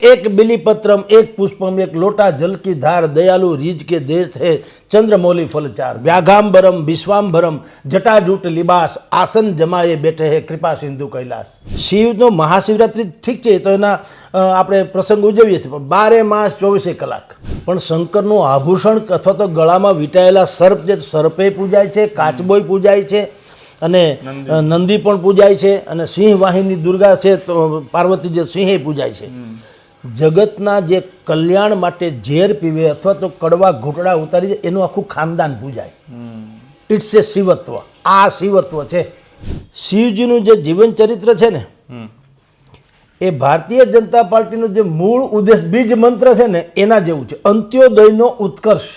एक बिलीपत्रम एक पुष्पम एक लोटा जल की धार दयालु रीज के देश है चंद्रमौली फलचार व्याघाम्बरम विश्वाम्बरम जटाजूट लिबास आसन जमाए बैठे है कृपा सिंधु कैलास। શિવનો મહાશિવરાત્રિ ઠીક છે તો એના આપણે પ્રસંગ ઉજવીએ છીએ, પણ 12 માસ 24 કલાક પણ શંકરનું આભૂષણ અથવા તો ગળામાં વીંટાયેલા સર્પ, જે સર્પે પૂજાય છે, કાચબોય પૂજાય છે અને નંદી પણ પૂજાય છે અને સિંહ વાહિની દુર્ગા છે તો પાર્વતી જે સિંહે પૂજાય છે। જગતના જે કલ્યાણ માટે ઝેર પીવે અથવા તો કડવા ઘૂંટડા ઉતારી જાય એનું આખું ખાનદાન પૂજાય। ઇટ્સ એ શિવત્વ, આ શિવત્વ છે। શિવજીનું જે જીવન ચરિત્ર છે ને એ ભારતીય જનતા પાર્ટીનો જે મૂળ ઉદ્દેશ બીજ મંત્ર છે ને એના જેવું છે, અંત્યોદયનો ઉત્કર્ષ।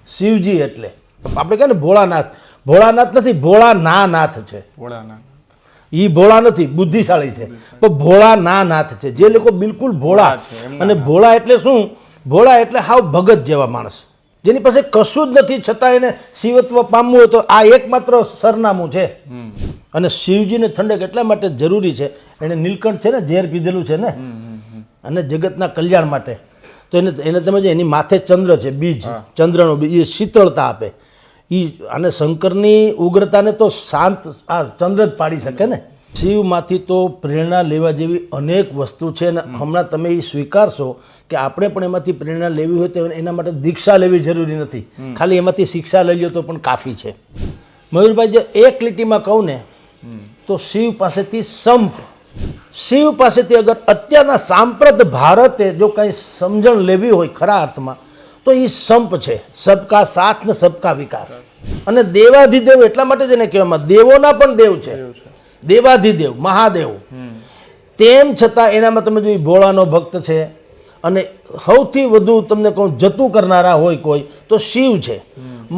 શિવજી એટલે આપણે કહે ને ભોળાનાથ, ભોળાનાથ નથી, ભોળાનાથ છે। ભોળાનાથ એ ભોળા નથી, બુદ્ધિશાળી છે, પણ ભોળાનાથ છે। જે લોકો બિલકુલ ભોળા, અને ભોળા એટલે શું? ભોળા એટલે હાવ ભગત જેવા માણસ, જેની પાસે કશું જ નથી છતાં એને શિવત્વ પામવું હોય તો આ એકમાત્ર સરનામું છે। અને શિવજીને ઠંડક એટલા માટે જરૂરી છે, એને નીલકંઠ છે ને ઝેર પીધેલું છે ને, અને જગતના કલ્યાણ માટે તો એને તમે એની માથે ચંદ્ર છે, બીજ, ચંદ્રનો બીજ, એ શીતળતા આપે। અને શંકરની ઉગ્રતાને તો શાંત આ ચંદ્ર જ પાડી શકે ને। શિવમાંથી તો પ્રેરણા લેવા જેવી અનેક વસ્તુ છે અને હમણાં તમે એ સ્વીકારશો કે આપણે પણ એમાંથી પ્રેરણા લેવી હોય તો એના માટે દીક્ષા લેવી જરૂરી નથી, ખાલી એમાંથી શિક્ષા લઈ લો તો પણ કાફી છે। મયુરભાઈ, જો એક લીટીમાં કહું ને તો શિવ પાસેથી સંપ, શિવ પાસેથી અગર અત્યારના સાંપ્રત ભારતે જો કંઈ સમજણ લેવી હોય ખરા અર્થમાં તો એ સંપ છે, સબકા સાથ ને સબકા વિકાસ। અને દેવાધિદેવ એટલા માટે જ એને કહેવામાં, દેવોના પણ દેવ છે, દેવાધિદેવ મહાદેવ, તેમ છતાં એનામાં તમે જો ભોળાનો ભક્ત છે અને સૌથી વધુ તમને કહું જતું કરનારા હોય કોઈ તો શિવ છે।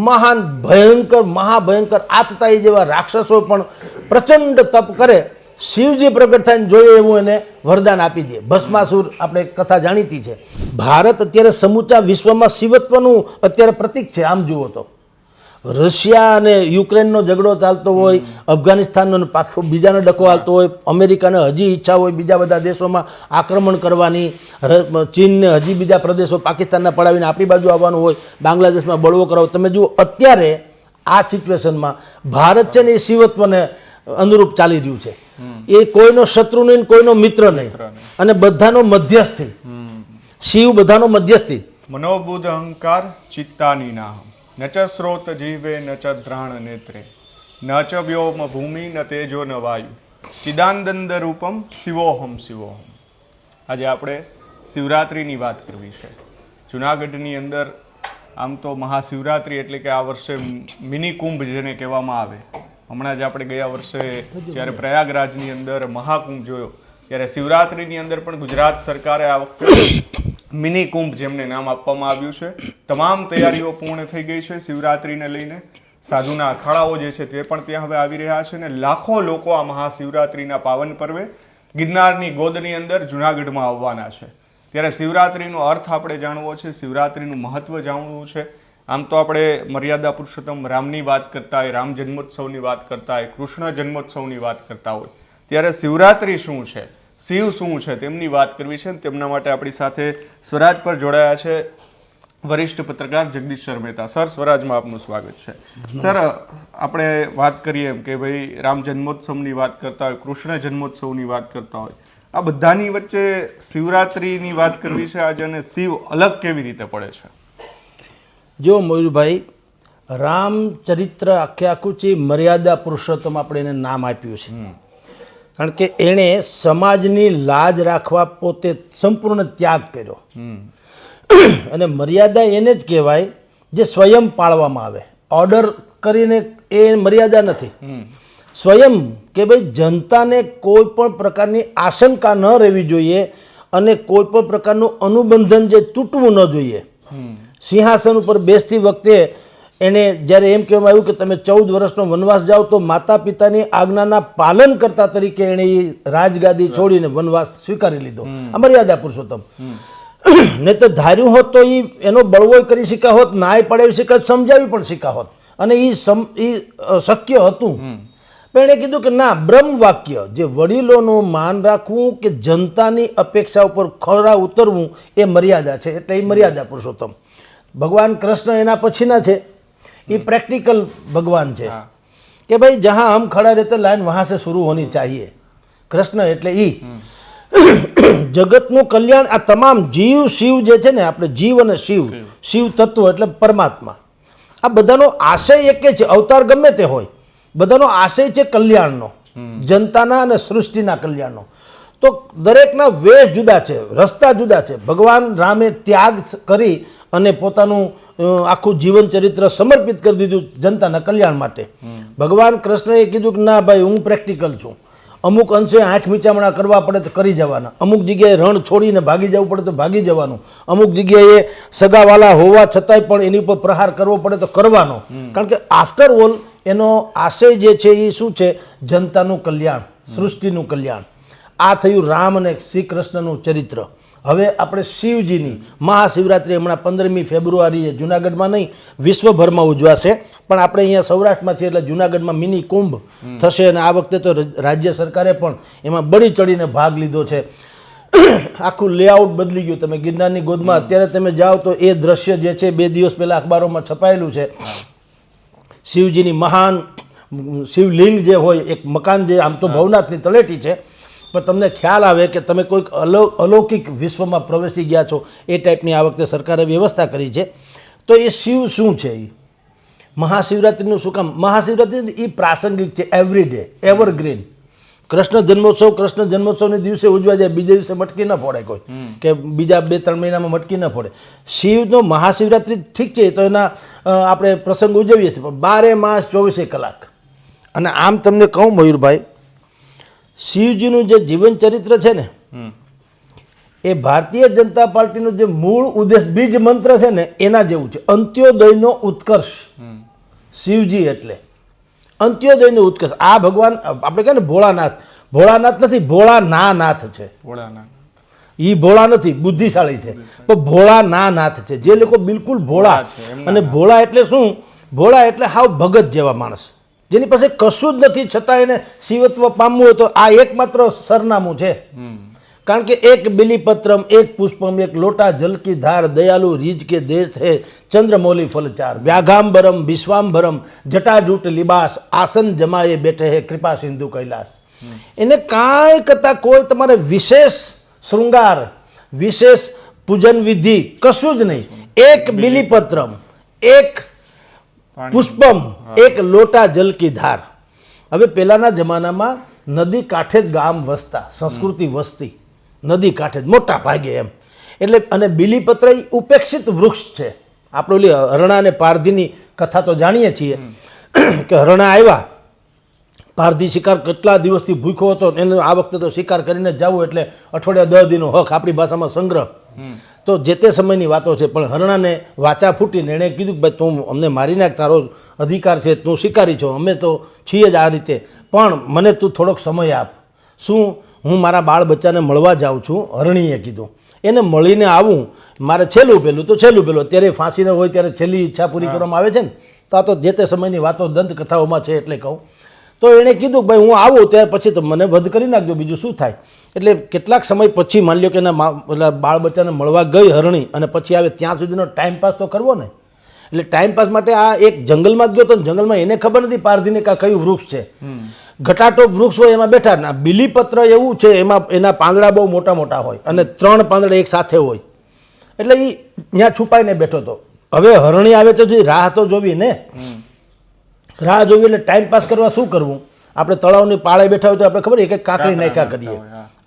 મહાન ભયંકર મહાભયંકર આતતાઈ જેવા રાક્ષસો પણ પ્રચંડ તપ કરે, શિવજી પ્રગટ થઈને જોઈએ એવું એને વરદાન આપી દે। ભસ્માસુર આપણે કથા જાણીતી છે। ભારત અત્યારે સમૂચા વિશ્વમાં શિવત્વનું અત્યારે પ્રતીક છે। આમ જુઓ તો રશિયા અને યુક્રેનનો ઝઘડો ચાલતો હોય, અફઘાનિસ્તાનનો પાછો બીજાનો ડખો હાલતો હોય, અમેરિકાને હજી ઈચ્છા હોય બીજા બધા દેશોમાં આક્રમણ કરવાની, ચીનને હજી બીજા પ્રદેશો પાકિસ્તાનના પડાવીને આપણી બાજુ આવવાનું હોય, બાંગ્લાદેશમાં બળવો કરાવો। તમે જુઓ અત્યારે આ સિચ્યુએશનમાં ભારત છે ને એ શિવત્વને અનુરૂપ ચાલી રહ્યું છે। એ કોઈનો શત્રુ નહીં, કોઈનો મિત્ર નહીં, અને બધાનો મધ્યસ્થી। શિવ બધાનો મધ્યસ્થી। મનોબુદ્ધ અહંકાર ચિત્તાની નાહમ ન ચ સ્રોત જીવે ન ચ દ્રાણ નેત્રે ન ચ વ્યોમ ભૂમિ ન તેજો ન વાયુ ચિદાનંદ રૂપમ શિવોહમ શિવોહમ। આજે આપણે શિવરાત્રિની વાત કરવી છે। જુનાગઢની અંદર આમ તો મહાશિવરાત્રિ એટલે કે આ વર્ષે મિની કુંભ જેને કહેવામાં આવે, હમણાં જ આપણે ગયા વર્ષે જ્યારે પ્રયાગરાજની અંદર મહાકુંભ જોયો ત્યારે શિવરાત્રિની અંદર પણ ગુજરાત સરકારે આ વખતે મિની કુંભ જેમને નામ આપવામાં આવ્યું છે, તમામ તૈયારીઓ પૂર્ણ થઈ ગઈ છે શિવરાત્રિને લઈને। સાધુના અખાડાઓ જે છે તે પણ ત્યાં હવે આવી રહ્યા છે અને લાખો લોકો આ મહાશિવરાત્રિના પાવન પર્વે ગિરનારની ગોદની અંદર જુનાગઢમાં આવવાના છે। ત્યારે શિવરાત્રિનો અર્થ આપણે જાણવો છે, શિવરાત્રિનું મહત્વ જાણવું છે। આમ તો આપણે મર્યાદા પુરુષોત્તમ રામની વાત કરતા હોય, રામ જન્મોત્સવની વાત કરતા હોય, કૃષ્ણ જન્મોત્સવની વાત કરતા હોય, ત્યારે શિવરાત્રિ શું છે, શિવ શું છે તેમની વાત કરવી છે। તેમના માટે આપણી સાથે સ્વરાજ પર જોડાયા છે વરિષ્ઠ પત્રકાર જગદીશ મહેતા। સર, સ્વરાજમાં આપનું સ્વાગત છે। સર, આપણે વાત કરીએ એમ કે ભાઈ રામ જન્મોત્સવની વાત કરતા હોય, કૃષ્ણ જન્મોત્સવની વાત કરતા હોય, આ બધાની વચ્ચે શિવરાત્રિની વાત કરવી છે આજે, અને શિવ અલગ કેવી રીતે પડે છે? જો મયુરભાઈ, રામચરિત્ર આખે આખું છે મર્યાદા પુરુષોત્તમ આપણે એને નામ આપ્યું છે, કારણ કે એણે સમાજની લાજ રાખવા પોતે સંપૂર્ણ ત્યાગ કર્યો। અને મર્યાદા એને જ કહેવાય જે સ્વયં પાળવામાં આવે, ઓર્ડર કરીને એ મર્યાદા નથી। સ્વયં કે ભાઈ જનતાને કોઈ પણ પ્રકારની આશંકા ન રહેવી જોઈએ અને કોઈ પણ પ્રકારનું અનુબંધન જે તૂટવું ન જોઈએ। સિંહાસન ઉપર બેસતી વખતે એને જ્યારે એમ કહેવામાં આવ્યું કે તમે 14 વર્ષનો વનવાસ જાઓ તો માતા પિતાની આજ્ઞાના પાલન કરતા તરીકે એણે એ રાજગાદી છોડીને વનવાસ સ્વીકારી લીધો। આ મર્યાદા પુરુષોત્તમ। ને તો ધાર્યું હોત તો એ એનો બળવો કરી શક્યા હોત, નાય પડાવી શક્યા, સમજાવી પણ શક્યા હોત, અને એ શક્ય હતું। પણ એણે કીધું કે ના, બ્રહ્મ વાક્ય, જે વડીલોનું માન રાખવું કે જનતાની અપેક્ષા ઉપર ખરા ઉતરવું એ મર્યાદા છે, એટલે એ મર્યાદા પુરુષોત્તમ. ભગવાન કૃષ્ણ એના પછીના છે, એ પ્રેક્ટિકલ ભગવાન છે કે ભાઈ જહાં હમ ખડા રહેતે લાઈન વહાં સે શુरू હોની चाहिए. કૃષ્ણ એટલે ઈ જગતનું કલ્યાણ. આ તમામ જીવ શિવ જે છે ને, આપણે જીવ અને શિવ, શિવ તત્વ એટલે પરમાત્મા, આ બધાનો આશય એક જ છે. અવતાર ગમે તે હોય, બધાનો આશય છે કલ્યાણનો, જનતાના અને સૃષ્ટિના કલ્યાણનો. તો દરેકના વેશ જુદા છે, રસ્તા જુદા છે. ભગવાન રામે ત્યાગ કરી અને પોતાનું આખું જીવન ચરિત્ર સમર્પિત કરી દીધું જનતાના કલ્યાણ માટે. ભગવાન કૃષ્ણએ કીધું કે ના ભાઈ, હું પ્રેક્ટિકલ છું. અમુક અંશે આંખ મીચામણા કરવા પડે તો કરી જવાના, અમુક જગ્યાએ રણ છોડીને ભાગી જવું પડે તો ભાગી જવાનું, અમુક જગ્યાએ સગાવાલા હોવા છતાંય પણ એની ઉપર પ્રહાર કરવો પડે તો કરવાનો. કારણ કે આફ્ટર ઓલ એનો આશય જે છે એ શું છે? જનતાનું કલ્યાણ, સૃષ્ટિનું કલ્યાણ. આ થયું રામ અને શ્રી કૃષ્ણનું ચરિત્ર. હવે આપણે શિવજીની મહાશિવરાત્રિ હમણાં 15મી ફેબ્રુઆરીએ જુનાગઢમાં નહીં, વિશ્વભરમાં ઉજવાશે. પણ આપણે અહીંયા સૌરાષ્ટ્રમાં છીએ એટલે જુનાગઢમાં મિની કુંભ થશે. અને આ વખતે તો રાજ્ય સરકારે પણ એમાં બળી ચડીને ભાગ લીધો છે. આખું લેઆઉટ બદલી ગયું. તમે ગિરનારની ગોદમાં અત્યારે તમે જાઓ તો એ દ્રશ્ય જે છે 2 દિવસ પહેલાં અખબારોમાં છપાયેલું છે. શિવજીની મહાન શિવલિંગ જે હોય, એક મકાન જે આમ તો ભવનાથની તળેટી છે, પણ તમને ખ્યાલ આવે કે તમે કોઈક અલૌકિક વિશ્વમાં પ્રવેશી ગયા છો એ ટાઈપની આ વખતે સરકારે વ્યવસ્થા કરી છે. તો એ શિવ શું છે? એ મહાશિવરાત્રિનું શું કામ? મહાશિવરાત્રિ એ પ્રાસંગિક છે, એવરીડે, એવરગ્રીન. કૃષ્ણ જન્મોત્સવની દિવસે ઉજવા જાય, બીજા દિવસે મટકી ન ફોડે કોઈ, કે બીજા 2-3 મહિનામાં મટકી ન ફોડે. શિવનો મહાશિવરાત્રિ ઠીક છે, તો એના આપણે પ્રસંગ ઉજવીએ છીએ, પણ 12 માસ 24 કલાક. અને આમ તમને કહું મયુરભાઈ, શિવજીનું જે જીવન ચરિત્ર છે ને, એ ભારતીય જનતા પાર્ટીનો જે મૂળ ઉદ્દેશ, બીજ મંત્ર છે ને, એના જેવું છે. અંત્યોદયનો ઉત્કર્ષ. શિવજી એટલે અંત્યોદયનો ઉત્કર્ષ. આ ભગવાન આપણે કહે ને ભોળાનાથ, ભોળાનાથ નથી, ભોળાનાથ છે. ઈ ભોળા નથી, બુદ્ધિશાળી છે, પણ ભોળાનાથ છે. જે લોકો બિલકુલ ભોળા, અને ભોળા એટલે શું? ભોળા એટલે હાવ ભગત જેવા માણસ, જેની પાસે કશું જ નથી છતાં એને શિવત્વ પામવું હોય તો આ એકમાત્ર સરનામું છે. કારણ કે એક બિલીપત્રમ, એક પુષ્પમ, એક લોટા જલ કી ધાર, દયાલુ રીજ કે દેશ હે, ચંદ્રમૌલી ફલચાર, વ્યાઘાંબરમ વિશ્વાંભરમ, જટાજૂટ લિબાસ, આસન જમાએ બેઠે હે, કૃપા સિંધુ કૈલાસ. એને કાંઈ કરતાં કોઈ તમારે વિશેષ શૃંગાર, વિશેષ પૂજન વિધિ કશું જ નહીં. એક બિલીપત્રમ, એક પુષ્પમ, એક લોટા જલ કી ધાર. હવે પહેલાના જમાનામાં નદી કાંઠે જ ગામ વસતા, સંસ્કૃતિ વસતી નદી કાંઠે જ મોટા ભાગે એમ. એટલે અને બિલીપત્ર એ ઉપેક્ષિત વૃક્ષ છે. આપણે ઓલી હરણા અને પારધીની કથા તો જાણીએ છીએ કે હરણા આવ્યા, પારધી શિકાર કેટલા દિવસથી ભૂખ્યો હતો, એને આ વખતે તો શિકાર કરીને જ જવું, એટલે અઠવાડિયા 10 દિનનો હક, આપણી ભાષામાં સંગ્રહ. તો જે તે સમયની વાતો છે. પણ હરણાને વાચા ફૂટીને એણે કીધું કે ભાઈ તું અમને મારી નાખ, તારો અધિકાર છે, તું શિકારી છો, અમે તો છીએ જ આ રીતે, પણ મને તું થોડોક સમય આપ. શું? હું મારા બાળ બચ્ચાને મળવા જાઉં છું. હરણીએ કીધું એને મળીને આવું, મારે છેલ્લું પહેલું. અત્યારે ફાંસીને હોય ત્યારે છેલ્લી ઈચ્છા પૂરી કરવામાં આવે છે ને, તો આ તો જે તે સમયની વાતો દંતકથાઓમાં છે એટલે કહું. તો એણે કીધું ભાઈ હું આવું ત્યાર પછી તો મને વધ કરી નાખજો, બીજું શું થાય. એટલે કેટલાક સમય પછી માની લો કે એના બાળ બચ્ચાને મળવા ગઈ હરણી, અને પછી આવે, ત્યાં સુધીનો ટાઈમપાસ તો કરવો ને. એટલે ટાઈમપાસ માટે આ એક જંગલમાં જ ગયો તો જંગલમાં એને ખબર નથી પારધીને કે કયું વૃક્ષ છે. ઘટાટો વૃક્ષ હોય એમાં બેઠા. ના, બિલીપત્ર એવું છે, એમાં એના પાંદડા બહુ મોટા મોટા હોય અને 3 પાંદડા એક સાથે હોય, એટલે એ ત્યાં છુપાઈને બેઠો હતો. હવે હરણી આવે તો રાહ તો જોવી ને, રાહ જોવી. એટલે ટાઈમ પાસ કરવા શું કરવું? આપણે તળાવની પાળે બેઠા હોય તો આપણે ખબર એક કાંકરી નાખ્યા કરીએ,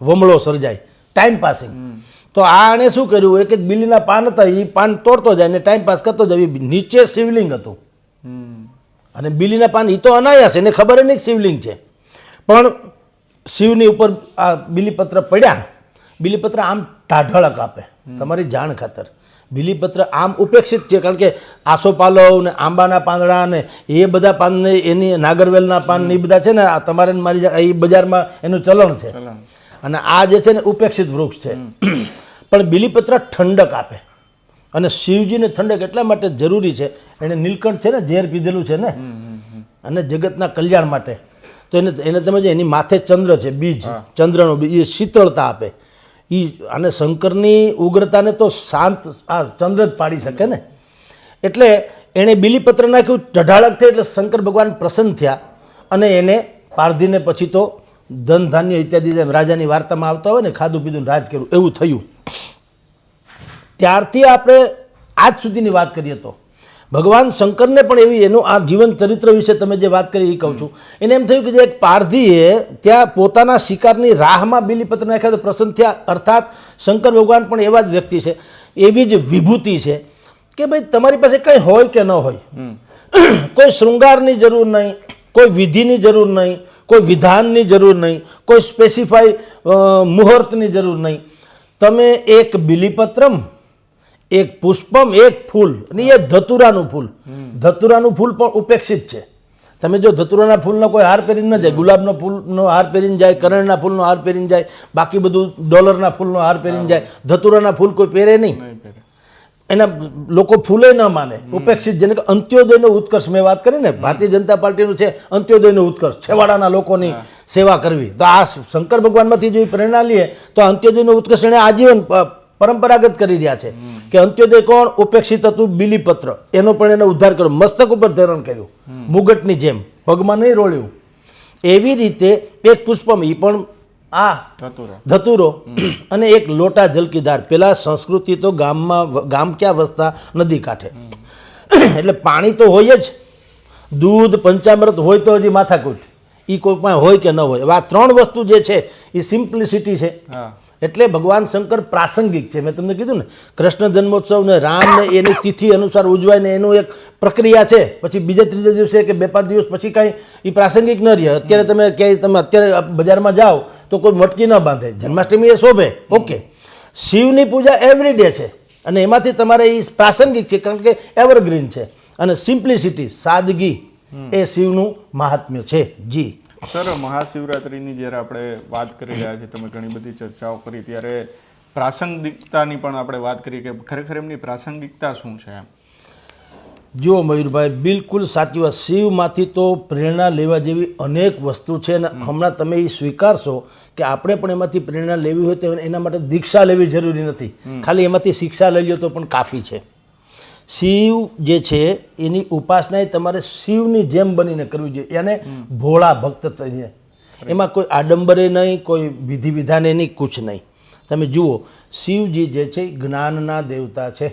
વમળો સર્જાય, ટાઈમ પાસિંગ. તો આણે શું કર્યું? એક બિલીના પાન હતા, એ પાન તોડતો જાય ને ટાઈમ પાસ કરતો જાય. નીચે શિવલિંગ હતું અને બિલીના પાન એ તો અનાયાસ, એને ખબર નહીં કે શિવલિંગ છે, પણ શિવની ઉપર આ બિલીપત્ર પડ્યા. બિલીપત્ર આમ ટાઢળક આપે, તમારી જાણ ખાતર. બિલીપત્ર આમ ઉપેક્ષિત છે, કારણ કે આસોપાલવ ને આંબાના પાંદડા ને એ બધા પાનને, એની નાગરવેલના પાન ને એ બધા છે ને, આ તમારે મારી એ બજારમાં એનું ચલણ છે. અને આ જે છે ને ઉપેક્ષિત વૃક્ષ છે. પણ બિલીપત્ર ઠંડક આપે, અને શિવજીને ઠંડક એટલા માટે જરૂરી છે, એણે નીલકંઠ છે ને ઝેર પીધેલું છે ને, અને જગતના કલ્યાણ માટે. તો એને તમે જો એની માથે ચંદ્ર છે, બીજ ચંદ્રનો બીજ, એ શીતળતા આપે. અને શંકરની ઉગ્રતાને તો શાંત આ ચંદ્ર જ પાડી શકે ને. એટલે એણે બીલીપત્ર નાખ્યું, ઢઢાળક થઈ, એટલે શંકર ભગવાન પ્રસન્ન થયા અને એને પારધીને પછી તો ધન ધાન્ય ઇત્યાદિ જેમ રાજાની વાર્તામાં આવતા હોય ને, ખાધું પીધું રાજ કર્યું એવું થયું. ત્યારથી આપણે આજ સુધીની વાત કરીએ તો ભગવાન શંકરને પણ એવી એનું આ જીવન ચરિત્ર વિશે તમે જે વાત કરી એ કહું છું. એને એમ થયું કે જે એક પારધીએ ત્યાં પોતાના શિકારની રાહમાં બીલીપત્ર નાખ્યા તો પ્રસન્ન થયા. અર્થાત શંકર ભગવાન પણ એવા જ વ્યક્તિ છે, એવી જ વિભૂતિ છે કે ભાઈ તમારી પાસે કંઈ હોય કે ન હોય, કોઈ શૃંગારની જરૂર નહીં, કોઈ વિધિની જરૂર નહીં, કોઈ વિધાનની જરૂર નહીં, કોઈ સ્પેસિફાઈ મુહૂર્તની જરૂર નહીં. તમે એક બીલીપત્રમ, એક પુષ્પમ, એક ફૂલ, અને એ ધતુરાનું ફૂલ. ધતુરાનું ફૂલ પણ ઉપેક્ષિત છે. તમે જો ધતુરાના ફૂલનો કોઈ હાર પહેરીને ન જાય, ગુલાબનો ફૂલનો હાર પહેરીને જાય, કરણના ફૂલનો હાર પહેરીને જાય, બાકી બધું ડોલરના ફૂલનો હાર પહેરીને જાય, ધતુરાના ફૂલ કોઈ પહેરે નહીં. એના લોકો ફૂલે ન માને, ઉપેક્ષિત. જેને કે અંત્યોદયનો ઉત્કર્ષ મેં વાત કરી ને, ભારતીય જનતા પાર્ટીનું છે અંત્યોદયનો ઉત્કર્ષ, છેવાડાના લોકોની સેવા કરવી. તો આ શંકર ભગવાનમાંથી જો પ્રેરણા લઈએ તો અંત્યોદયનો ઉત્કર્ષ એણે આજીવન પરંપરાગત કરી રહ્યા છે કે અંત્યોદય કોણ? ઉપેક્ષિત હતું બીલીપત્ર, એનો પણ એને ઉદ્ધાર કર્યો, મસ્તક ઉપર ધારણ કર્યું, મુગટની જેમ પગમાં નહીં રોળ્યું. એવી રીતે એક પુષ્પમ, એ પણ આ ધતુરો, અને એક લોટા જલકીદાર. પેલા સંસ્કૃતિ તો ગામ ક્યાં વસતા? નદી કાંઠે. એટલે પાણી તો હોય જ, દૂધ પંચામૃત હોય તો હજી માથાકૂટ, એ કોઈ પણ હોય કે ન હોય. હવે આ ત્રણ વસ્તુ જે છે એ સિમ્પ્લિસિટી છે. એટલે ભગવાન શંકર પ્રાસંગિક છે. મેં તમને કીધું ને, કૃષ્ણ જન્મોત્સવ ને રામ ને એની તિથિ અનુસાર ઉજવાય ને એનું એક પ્રક્રિયા છે. પછી બીજા ત્રીજા દિવસે કે 2-5 દિવસ પછી કાંઈ એ પ્રાસંગિક ન રહે. અત્યારે તમે ક્યાંય તમે અત્યારે બજારમાં જાઓ તો કોઈ મટકી ન બાંધે, જન્માષ્ટમી એ શોભે, ઓકે. શિવની પૂજા એવરી ડે છે અને એમાંથી તમારે એ પ્રાસંગિક છે કારણ કે એવરગ્રીન છે. અને સિમ્પ્લિસિટી, સાદગી એ શિવનું મહાત્મ્ય છે. જી સર, મહાશિવરાત્રિની જ્યારે આપણે વાત કરી રહ્યા છીએ, તમે ઘણી બધી ચર્ચાઓ કરી, ત્યારે પ્રાસંગિકતાની પણ આપણે વાત કરી કે ખરેખર એમની પ્રાસંગિકતા શું છે? જુઓ મયુરભાઈ, બિલકુલ સાચી વાત. શિવમાંથી તો પ્રેરણા લેવા જેવી અનેક વસ્તુ છે અને હમણાં તમે એ સ્વીકારશો કે આપણે પણ એમાંથી પ્રેરણા લેવી હોય તો એના માટે દીક્ષા લેવી જરૂરી નથી, ખાલી એમાંથી શિક્ષા લઈ લો તો પણ કાફી છે. શિવ જે છે એની ઉપાસના એ તમારે શિવની જેમ બનીને કરવી જોઈએ, એને ભોળા ભક્ત થઈને. એમાં કોઈ આડંબરે નહીં, કોઈ વિધિ વિધાને નહીં, કુછ નહીં. તમે જુઓ, શિવજી જે છે જ્ઞાનના દેવતા છે.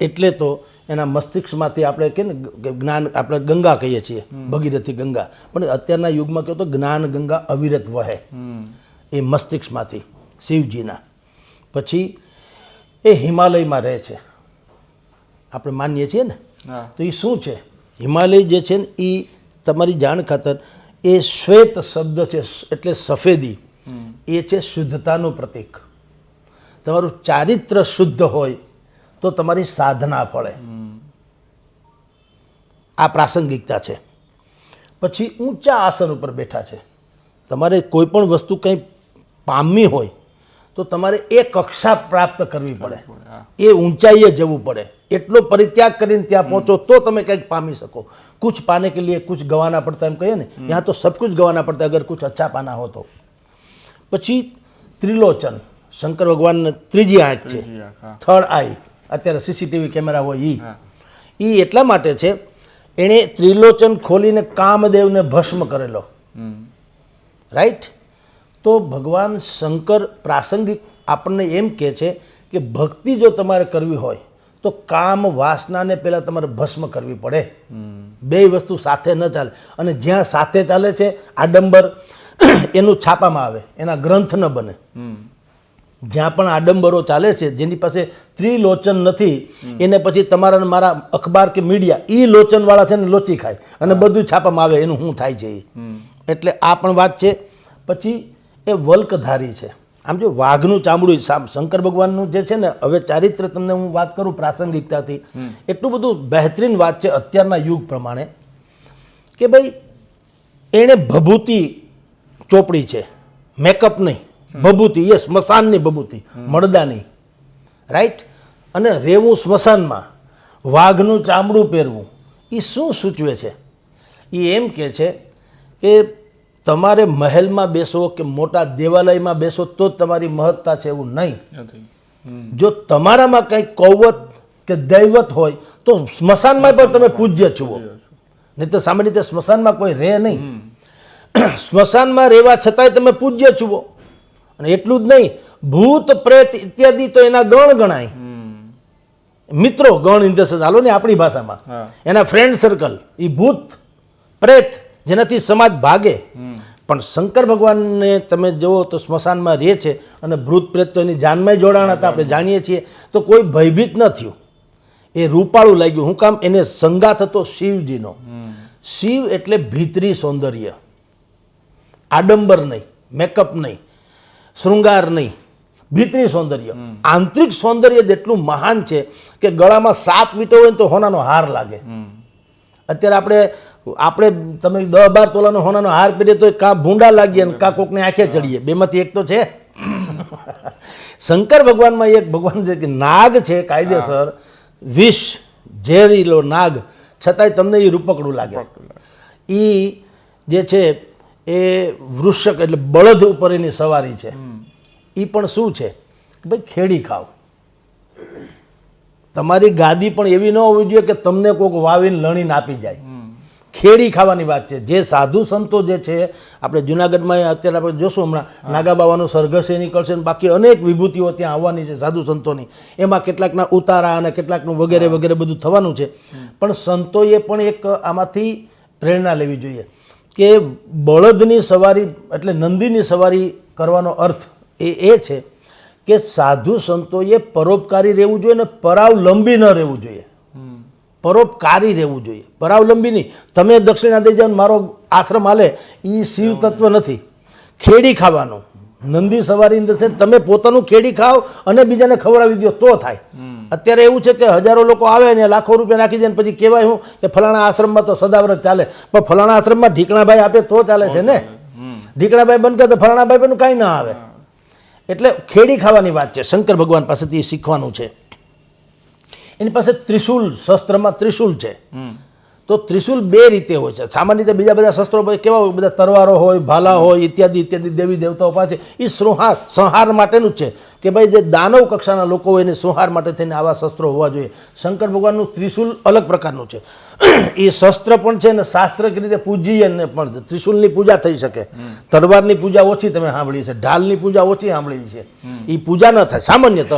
એટલે તો એના મસ્તિષ્કમાંથી આપણે કે ને જ્ઞાન, આપણે ગંગા કહીએ છીએ, ભગીરથી ગંગા, પણ અત્યારના યુગમાં કહો તો જ્ઞાન ગંગા અવિરત વહે એ મસ્તિષ્કમાંથી શિવજીના. પછી એ હિમાલયમાં રહે છે, આપણે માનીએ છીએ ને. તો એ શું છે? હિમાલય જે છે ને એ તમારી જાણ ખાતર એ શ્વેત શબ્દ છે, એટલે સફેદી, એ છે શુદ્ધતાનું પ્રતીક. તમારું ચારિત્ર શુદ્ધ હોય તો તમારી સાધના ફળે. આ પ્રાસંગિકતા છે. પછી ઊંચા આસન ઉપર બેઠા છે. તમારે કોઈ પણ વસ્તુ કંઈ પામવી હોય તો તમારે એ કક્ષા પ્રાપ્ત કરવી પડે, એ ઊંચાઈએ જવું પડે, એટલો પરિત્યાગ કરીને ત્યાં પહોંચો તો તમે કંઈક પામી શકો. કુછ પાને કે લીએ કુછ ગવાના પડતા, એમ કહીએ ને, यहाँ તો સબ કુછ ગવાના પડતા અગર કુછ અચ્છા પાના હો તો. પછી ત્રિલોચન, શંકર ભગવાન ત્રીજી આંખ છે, થર્ડ આઈ. અત્યારે સીસીટીવી કેમેરા હોય એ એટલા માટે છે, એણે ત્રિલોચન ખોલીને કામદેવને ભસ્મ કરેલો, રાઈટ. તો ભગવાન શંકર પ્રાસંગિક આપણને એમ કહે છે કે ભક્તિ જો તમારે કરવી હોય તો કામ વાસનાને પહેલાં તમારે ભસ્મ કરવી પડે. બે વસ્તુ સાથે ન ચાલે. અને જ્યાં સાથે ચાલે છે આડંબર, એનું છાપામાં આવે, એના ગ્રંથ ન બને. જ્યાં પણ આડંબરો ચાલે છે, જેની પાસે ત્રિલોચન નથી, એને પછી તમારા મારા અખબાર કે મીડિયા એ લોચનવાળા છે ને લોચી ખાય અને બધું છાપામાં આવે, એનું શું થાય છે. એટલે આ પણ વાત છે. પછી એ વલ્કધારી છે. આમ જો વાઘનું ચામડું, શંકર ભગવાનનું જે છે ને, હવે ચારિત્ર તમને હું વાત કરું પ્રાસંગિકતાથી, એટલું બધું બહેતરીન વાત છે અત્યારના યુગ પ્રમાણે કે ભાઈ એણે ભભૂતિ ચોપડી છે, મેકઅપ નહીં, ભભૂતિ, એ સ્મશાનની ભભૂતિ, મળદાની, રાઈટ. અને રહેવું સ્મશાનમાં, વાઘનું ચામડું પહેરવું, એ શું સૂચવે છે? એ એમ કહે છે કે તમારે મહેલમાં બેસો કે મોટા દેવાલયમાં બેસો તો જ તમારી મહત્તા છે એવું નહીં. જો તમારામાં કંઈક કૌવત કે દૈવત હોય તો સ્મશાનમાં પણ તમે પૂજ્ય છો. નહીં તો સામાન્ય રીતે સ્મશાનમાં કોઈ રહે નહીં. સ્મશાનમાં રહેવા છતાંય તમે પૂજ્ય છો. અને એટલું જ નહીં, ભૂત પ્રેત ઇત્યાદિ તો એના ગણ ગણાય. મિત્રો ગણ ઇન ધ સેન્સ, હાલો ને આપણી ભાષામાં, એના ફ્રેન્ડ સર્કલ, એ ભૂત પ્રેત જેનાથી સમાજ ભાગે. પણ શંકર ભગવાનને તમે જુઓ તો સ્મશાનમાં રહે છે અને ભૂત પ્રેત તો એની જાનમાં જોડાણ હતા, આપણે જાણીએ છીએ. તો કોઈ ભયભીત ન થયું, એ રૂપાળું લાગ્યું. હું કામ? એને સંગાથ હતો શિવજીનો. શિવ એટલે ભીતરી સૌંદર્ય, આડંબર નહીં, મેકઅપ નહીં, શૃંગાર નહીં, ભીતરી સૌંદર્ય. આંતરિક સૌંદર્ય જેટલું મહાન છે કે ગળામાં સાપ વીંટો હોય ને તો હોનાનો હાર લાગે. અત્યારે આપણે તમે 10-12 તોલાનો હોનાનો હાર પહેરીએ તો કાં ભૂંડા લાગીએ ને કાં કોકને આંખે ચડીએ, બેમાંથી એક તો છે. શંકર ભગવાનમાં એક ભગવાન છે કે નાગ છે કાયદેસર, વિષ ઝેરીલો નાગ, છતાંય તમને એ રૂપકડું લાગે. એ જે છે એ વૃષક એટલે બળદ ઉપર એની સવારી છે. એ પણ શું છે? ભાઈ ખેડી ખાવ. તમારી ગાદી પણ એવી ન હોવી જોઈએ કે તમને કોઈક વાવીને લણીને આપી જાય. ખેડી ખાવાની વાત છે. જે સાધુ સંતો જે છે, આપણે જુનાગઢમાં અત્યારે આપણે જોશું, હમણાં નાગાબાવાનું સરઘસ એ નીકળશે, બાકી અનેક વિભૂતિઓ ત્યાં આવવાની છે સાધુ સંતોની. એમાં કેટલાકના ઉતારા અને કેટલાકનું વગેરે વગેરે બધું થવાનું છે. પણ સંતોએ પણ એક આમાંથી પ્રેરણા લેવી જોઈએ કે બળદની સવારી એટલે નંદીની સવારી કરવાનો અર્થ એ છે કે સાધુ સંતોએ પરોપકારી રહેવું જોઈએ ને પરાવલંબી ન રહેવું જોઈએ. પરોપકારી રહેવું જોઈએ, પરાવલંબી નહીં. તમે દક્ષિણા દઈ જાઓ, મારો આશ્રમ હાલે, એ શિવ તત્વ નથી. ખેડી ખાવાનું, નંદી સવારી દશે, તમે પોતાનું ખેડી ખાઓ અને બીજાને ખવડાવી દો તો થાય. અત્યારે એવું છે કે હજારો લોકો આવે ને લાખો રૂપિયા નાખી દે ને પછી કહેવાય હું કે ફલાણા આશ્રમમાં તો સદાવ્રત ચાલે. પણ ફલાણા આશ્રમમાં ઢીકણાભાઈ આપે તો ચાલે છે ને. ઢીકણાભાઈ બંધ કરે તો ફલાણાભાઈ પણ કાંઈ ના આવે. એટલે ખેડી ખાવાની વાત છે. શંકર ભગવાન પાસેથી શીખવાનું છે. એની પાસે ત્રિશુલ, શસ્ત્રમાં ત્રિશુલ છે. તો ત્રિશુલ બે રીતે હોય છે. સામાન્ય રીતે બીજા બધા શસ્ત્રો કેવા હોય, બધા તરવારો હોય, ભાલા હોય, ઇત્યાદિ ઇત્યાદિ દેવી દેવતાઓ પાસે એ સંહાર માટેનું જ છે કે ભાઈ જે દાનવ કક્ષાના લોકો હોય એને સંહાર માટે થઈને આવા શસ્ત્રો હોવા જોઈએ. શંકર ભગવાનનું ત્રિશુલ અલગ પ્રકારનું છે. એ શસ્ત્ર પણ છે ને શાસ્ત્રીય રીતે પૂજીએ ને પણ ત્રિશુલની પૂજા થઈ શકે. તલવારની પૂજા ઓછી તમે સાંભળી છે, ઢાલની પૂજા ઓછી સાંભળી છે. એ પૂજા ન થાય સામાન્યતઃ.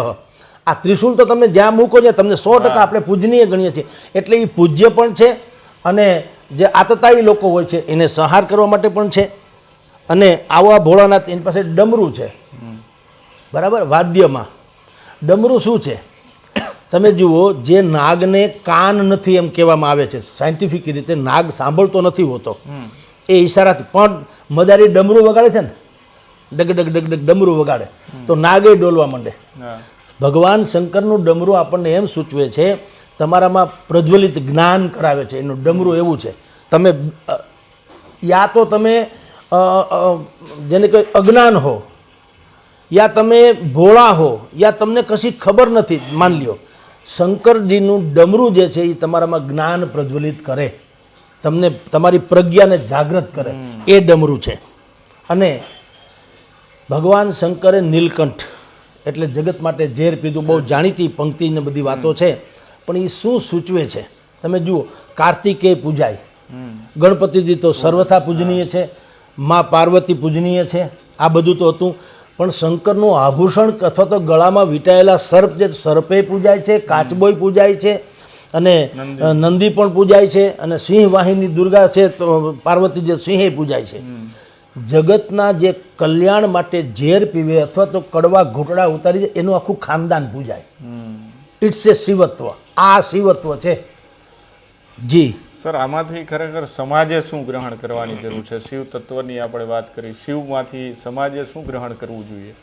આ ત્રિશુલ તો તમે જ્યાં મૂકો છે તમને 100% આપણે પૂજનીય ગણીએ છીએ. એટલે એ પૂજ્ય પણ છે અને જે આતતાયી લોકો હોય છે એને સંહાર કરવા માટે પણ છે. અને આવા ભોળાનાથ એની પાસે ડમરું છે, બરાબર. વાદ્યમાં ડમરું શું છે? તમે જુઓ, જે નાગને કાન નથી એમ કહેવામાં આવે છે, સાયન્ટિફિક રીતે નાગ સાંભળતો નથી હોતો, એ ઈશારાથી પણ મદારી ડમરું વગાડે છે ને, ડગ ડગ ડગ ડગ ડમરું વગાડે તો નાગે ડોલવા માંડે. ભગવાન શંકરનું ડમરું આપણને એમ સૂચવે છે, તમારામાં પ્રજ્વલિત જ્ઞાન કરાવે છે. એનું ડમરું એવું છે, તમે યા તો તમે જેને કોઈ અજ્ઞાન હો, યા તમે ભોળા હો, યા તમને કશી ખબર નથી. માન લ્યો શંકરજીનું ડમરું જે છે એ તમારામાં જ્ઞાન પ્રજ્વલિત કરે, તમને તમારી પ્રજ્ઞાને જાગૃત કરે, એ ડમરું છે. અને ભગવાન શંકરે નીલકંઠ એટલે જગત માટે ઝેર પીધું, બહુ જાણીતી પંક્તિ ને બધી વાતો છે. પણ એ શું સૂચવે છે તમે જુઓ. કાર્તિકેય પૂજાય, ગણપતિજી તો સર્વથા પૂજનીય છે, મા પાર્વતી પૂજનીય છે, આ બધું તો હતું. પણ શંકરનું આભૂષણ અથવા તો ગળામાં વીંટાયેલા સર્પ, જે સર્પે પૂજાય છે, કાચબોય પૂજાય છે, અને નંદી પણ પૂજાય છે, અને સિંહ વાહિની દુર્ગા છે તો પાર્વતી જે સિંહે પૂજાય છે. જગતના જે કલ્યાણ માટે ઝેર પીવે અથવા તો કડવા ઘૂંટડા ઉતારી જાય એનું આખું ખાનદાન પૂજાય. ઇટ્સ એ શિવત્વ. આ શિવત્વ છે. જી સર, આમાંથી ખરેખર સમાજે શું ગ્રહણ કરવાની જરૂર છે? શિવ તત્વની આપણે વાત કરી, શિવમાંથી સમાજે શું ગ્રહણ કરવું જોઈએ?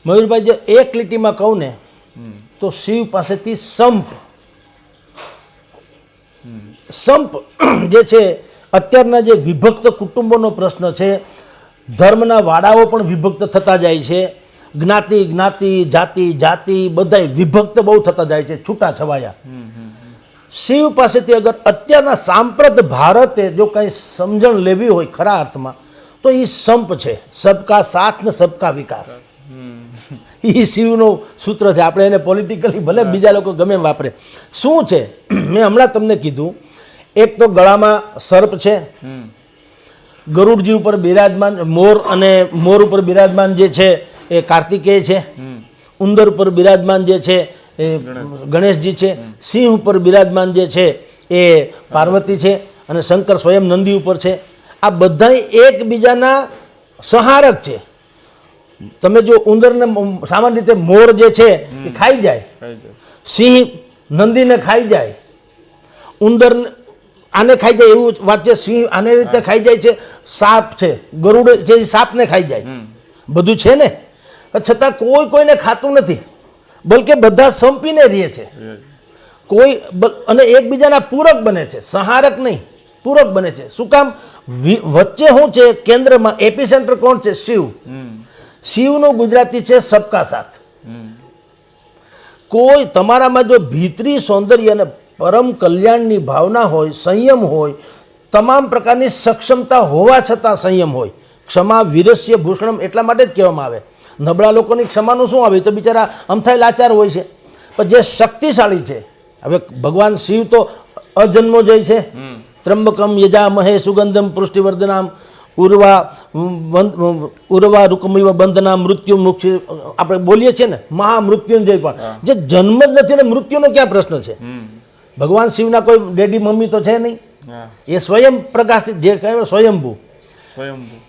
મયુરભાઈ, જો એક લીટીમાં કહું ને તો શિવ પાસેથી સંપ જે છે, અત્યારના જે વિભક્ત કુટુંબોનો પ્રશ્ન છે, ધર્મના વાડાઓ પણ વિભક્ત થતા જાય છે, જ્ઞાતિ જાતિ બધાય વિભક્ત બહુ થતા જાય છે, છૂટા છવાયા. શિવ પાસેથી અગર અત્યારના સાંપ્રત ભારતે જો કંઈ સમજણ લેવી હોય ખરા અર્થમાં તો એ સંપ છે, સબકા સાથ ને સબકા વિકાસ. એ શિવનું સૂત્ર છે. આપણે એને પોલિટિકલી ભલે બીજા લોકો ગમે એમ વાપરે. શું છે મેં હમણાં તમને કીધું, એક તો ગળામાં સર્પ છે, ગરુડજી ઉપર બિરાજમાન મોર, અને મોર ઉપર બિરાજમાન જે છે એ કાર્તિકેય છે, ઉંદર ઉપર બિરાજમાન જે છે એ ગણેશજી છે, સિંહ ઉપર બિરાજમાન જે છે એ પાર્વતી છે, અને શંકર સ્વયં નંદી ઉપર છે. આ બધા એકબીજાના સહારક છે. તમે જો ઉંદરને સામાન્ય રીતે મોર જે છે એ ખાઈ જાય, સિંહ નંદીને ખાઈ જાય, ઉંદર આને ખાઈ જાય એવું વાત છે, સિંહ આને રીતે ખાઈ જાય છે, સાપ છે ગરુડ છે એ સાપને ખાઈ જાય, બધું છે ને, છતાં કોઈ કોઈને ખાતું નથી, બલકે બધા સંપીને રહે છે. કોઈ અને એકબીજાના પૂરક બને છે, સહારક નહીં, પૂરક બને છે. શું કામ? વચ્ચે શું છે કેન્દ્રમાં, એપિસેન્ટર કોણ છે? શિવ. શિવનું ગુજરાતી છે સબકા સાથ. કોઈ તમારામાં જો ભીતરી સૌંદર્ય અને પરમ કલ્યાણની ભાવના હોય, સંયમ હોય, તમામ પ્રકારની સક્ષમતા હોવા છતાં સંયમ હોય, ક્ષમા વીરસ્ય ભૂષણમ એટલા માટે જ કહેવામાં આવે. નબળા લોકોની ક્ષમાનું શું આવે? તો બિચારા અમથાય લાચાર હોય છે. પણ જે શક્તિશાળી છે, હવે ભગવાન શિવ તો અજન્મોજય છે. ત્રંબકમ યજામહે સુગંધમ પુષ્ટિવર્ધનામ ઉર્વા રૂકમિવ બંધના મૃત્યુ મુક્ષ આપણે બોલીએ છીએ ને, મહામૃત્યુંજય. પણ જે જન્મ જ નથી ને મૃત્યુનો ક્યાં પ્રશ્ન છે? ભગવાન શિવના કોઈ ડેડી મમ્મી તો છે નહીં, એ સ્વયં પ્રકાશિત જે કહેવાય સ્વયંભૂ.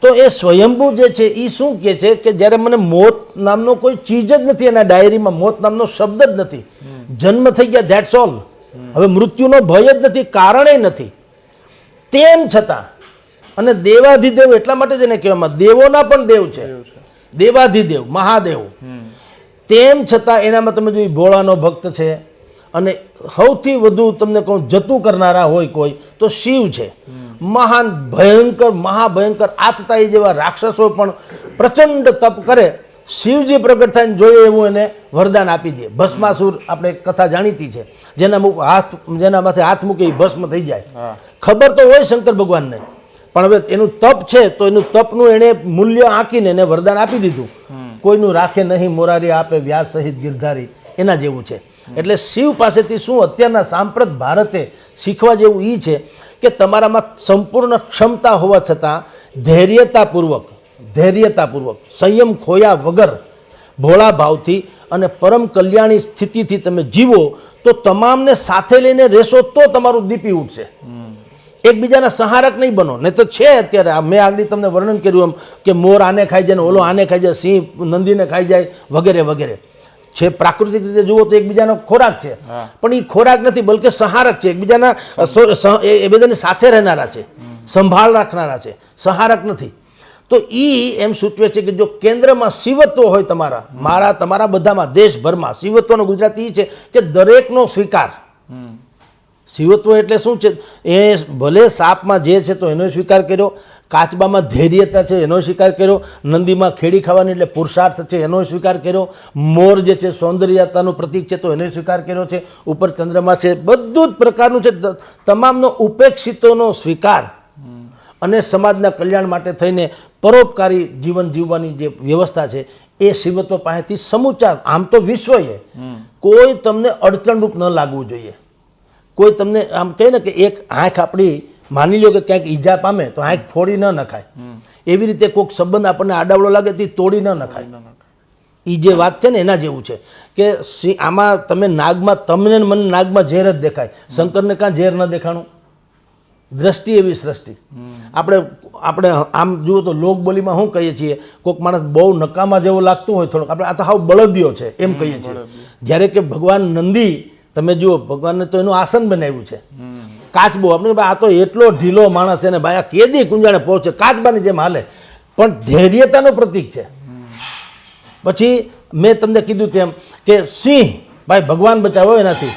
તો એ સ્વયંભૂ જે છે એ શું કહે છે કે જ્યારે મને મોત નામનો કોઈ ચીજ જ નથી, એના ડાયરીમાં મોત નામનો શબ્દ જ નથી, જન્મ થઈ ગયા ધેટ્સ ઓલ. હવે મૃત્યુનો ભય જ નથી, કારણે નથી. તેમ છતાં, અને દેવાધિદેવ એટલા માટે જ એને કહેવામાં, દેવોના પણ દેવ છે, દેવાધિદેવ મહાદેવ. તેમ છતાં એનામાં તમે જો ભોળાનો ભક્ત છે, અને સૌથી વધુ તમને કહું જતું કરનારા હોય કોઈ તો શિવ છે. મહાન ભયંકર મહાભયંકર આતતાઈ જેવા રાક્ષસો પણ પ્રચંડ તપ કરે, શિવજી પ્રગટ થઈને જોઈએ એવું એને વરદાન આપી દે. ભસ્માસુર આપણે કથા જાણીતી છે, જેના માથે હાથ મૂકે એ ભસ્મ થઈ જાય. ખબર તો હોય શંકર ભગવાનને, પણ હવે એનું તપ છે તો એનું તપનું એણે મૂલ્ય આંકીને એને વરદાન આપી દીધું. કોઈનું રાખે નહીં મોરારી આપે વ્યાસ સહિત ગિરધારી, એના જેવું છે. એટલે શિવ પાસેથી શું અત્યારના સાંપ્રત ભારતે શીખવા જેવું એ છે કે તમારામાં સંપૂર્ણ ક્ષમતા હોવા છતાં ધૈર્યતાપૂર્વક સંયમ ખોયા વગર ભોળા ભાવથી અને પરમ કલ્યાણી સ્થિતિથી તમે જીવો તો તમામને સાથે લઈને રહેશો તો તમારું દીપી ઉઠશે. એકબીજાના સહારક નહીં બનો. નહીં તો છે અત્યારે મેં આગળ તમને વર્ણન કર્યું એમ કે મોર આને ખાઈ જાય ને ઓલો આને ખાઈ જાય, સિંહ નંદીને ખાઈ જાય વગેરે વગેરે છે. પ્રાકૃતિક રીતે જુઓ તો એકબીજાનો ખોરાક છે, પણ એ ખોરાક નથી બલકે સહારક છે. એકબીજાના એ બધાની સાથે રહેનારા છે, સંભાળ રાખનારા છે, સહારક નથી. તો એ એમ સૂચવે છે કે જો કેન્દ્રમાં શિવત્વ હોય તમારા બધામાં દેશભરમાં, શિવત્વનો ગુજરાતી એ છે કે દરેકનો સ્વીકાર. શિવત્વ એટલે શું છે? એ ભલે સાપમાં જે છે તો એનો સ્વીકાર કર્યો, કાચબામાં ધૈર્યતા છે એનો સ્વીકાર કર્યો, નંદીમાં ખેડી ખાવાની એટલે પુરુષાર્થ છે એનો સ્વીકાર કર્યો, મોર જે છે સૌંદર્યતાનું પ્રતીક છે તો એનો સ્વીકાર કર્યો છે, ઉપર ચંદ્રમા છે, બધું જ પ્રકારનું છે. તમામનો ઉપેક્ષિતોનો સ્વીકાર અને સમાજના કલ્યાણ માટે થઈને પરોપકારી જીવન જીવવાની જે વ્યવસ્થા છે એ શિવત્વ પાસેથી સમૂચા. આમ તો વિશ્વએ કોઈ તમને અડચણરૂપ ન લાગવું જોઈએ. કોઈ તમને આમ કહે ને કે એક આંખ આપણી માની લો કે ક્યાંક ઈજા પામે તો આંખ ફોડી ન નખાય, એવી રીતે કોઈક સંબંધ આપણને આડાવડો લાગે તે તોડી ન નખાય. એ જે વાત છે ને એના જેવું છે કે આમાં તમે નાગમાં, તમને મને નાગમાં ઝેર જ દેખાય, શંકરને કાં ઝેર ન દેખાણું? દ્રષ્ટિ એવી સૃષ્ટિ. આપણે આમ જુઓ તો લોકબોલીમાં શું કહીએ છીએ, કોઈક માણસ બહુ નકામા જેવો લાગતું હોય થોડોક, આપણે આ તો હાવ બળદિયો છે એમ કહીએ છીએ. જ્યારે કે ભગવાન નંદી તમે જુઓ, ભગવાનને તો એનું આસન બનાવ્યું છે કાચબો. આપણે આ તો એટલો ઢીલો માણસ છે ને ભાઈ, આ કેદી કુંજાણે પહોંચે, કાચબાની જેમ હાલે, પણ ધૈર્યતાનું પ્રતીક છે. પછી મેં તમને કીધું તેમ કે સિંહ ભાઈ ભગવાન બચાવો એનાથી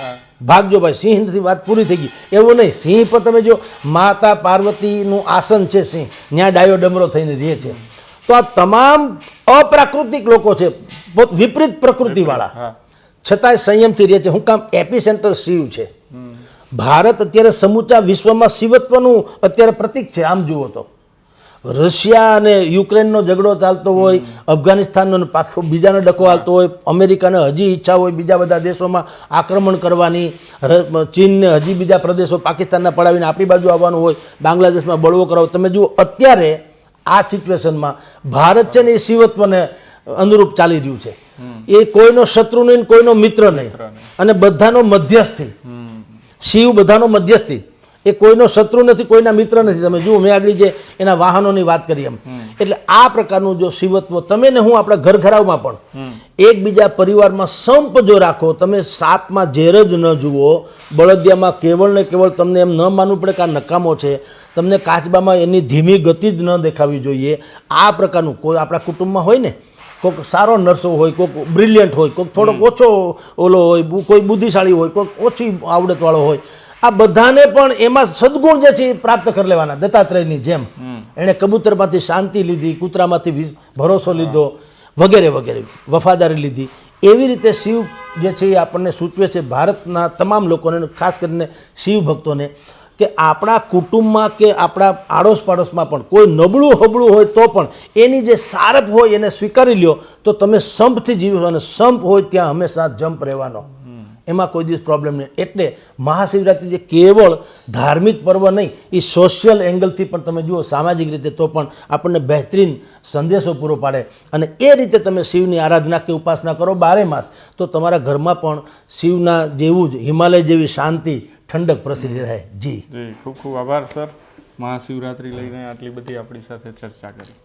ભાગજો ભાઈ, સિંહથી વાત પૂરી થઈ ગઈ એવું નહીં. સિંહ પર તમે જો માતા પાર્વતીનું આસન છે, સિંહ ત્યાં ડાયો ડમરો થઈને રહે છે. તો આ તમામ અપ્રાકૃતિક લોકો છે, વિપરીત પ્રકૃતિવાળા, છતાંય સંયમથી રહે છે. હું કામ? એપિસેન્ટર શિવ છે. ભારત અત્યારે સમૂચા વિશ્વમાં શિવત્વનું અત્યારે પ્રતીક છે. આમ જુઓ તો રશિયા અને યુક્રેનનો ઝઘડો ચાલતો હોય, અફઘાનિસ્તાનનો બીજાનો ડખો હાલતો હોય, અમેરિકાને હજી ઈચ્છા હોય બીજા બધા દેશોમાં આક્રમણ કરવાની, ચીનને હજી બીજા પ્રદેશો પાકિસ્તાનના પડાવીને આપણી બાજુ આવવાનું હોય, બાંગ્લાદેશમાં બળવો કરાવો. તમે જુઓ અત્યારે આ સિચ્યુએશનમાં ભારત છે ને એ શિવત્વને અનુરૂપ ચાલી રહ્યું છે. એ કોઈનો શત્રુ નહીં, કોઈનો મિત્ર નહીં, અને બધાનો મધ્યસ્થી. શિવ બધાનો મધ્યસ્થી, એ કોઈનો શત્રુ નથી, કોઈના મિત્ર નથી. તમે જુઓ, મેં આગળ જે એના વાહનોની વાત કરી એમ. એટલે આ પ્રકારનું જો શિવત્વ તમે ને હું આપણા ઘર ઘરાવમાં પણ એકબીજા પરિવારમાં સંપ જો રાખો, તમે સાપમાં ઝેર જ ન જુઓ, બળદિયામાં કેવળ ને કેવળ તમને એમ ન માનવું પડે કે આ નકામો છે, તમને કાચબામાં એની ધીમી ગતિ જ ન દેખાવી જોઈએ. આ પ્રકારનું કોઈ આપણા કુટુંબમાં હોય ને, કોઈક સારો નર્સો હોય, કોઈક બ્રિલિયન્ટ હોય, કોઈક થોડોક ઓછો ઓલો હોય, કોઈ બુદ્ધિશાળી હોય, કોઈક ઓછી આવડતવાળો હોય, આ બધાને પણ એમાં સદગુણ જે છે એ પ્રાપ્ત કરી લેવાના. દત્તાત્રેયની જેમ એણે કબૂતરમાંથી શાંતિ લીધી, કૂતરામાંથી ભરોસો લીધો, વગેરે વગેરે, વફાદારી લીધી. એવી રીતે શિવ જે છે એ આપણને સૂચવે છે, ભારતના તમામ લોકોને, ખાસ કરીને શિવ ભક્તોને, કે આપણા કુટુંબમાં કે આપણા આડોશ પાડોશમાં પણ કોઈ નબળું હબળું હોય તો પણ એની જે સારપ હોય એને સ્વીકારી લ્યો તો તમે સંપથી જીવો. અને સંપ હોય ત્યાં હંમેશા જંપ રહેવાનો, એમાં કોઈ દિવસ પ્રોબ્લેમ નહીં. એટલે મહાશિવરાત્રિ જે કેવળ ધાર્મિક પર્વ નહીં, એ સોશિયલ એંગલથી પણ તમે જુઓ, સામાજિક રીતે તો પણ આપણને બહેતરીન સંદેશો પૂરો પાડે. અને એ રીતે તમે શિવની આરાધના કે ઉપાસના કરો 12 માસ, તો તમારા ઘરમાં પણ શિવના જેવું જ હિમાલય જેવી શાંતિ, ઠંડક પ્રસરી રહે. જી ખૂબ ખૂબ આભાર સર, મહાશિવરાત્રિ લઈને આટલી બધી આપણી સાથે ચર્ચા કરી.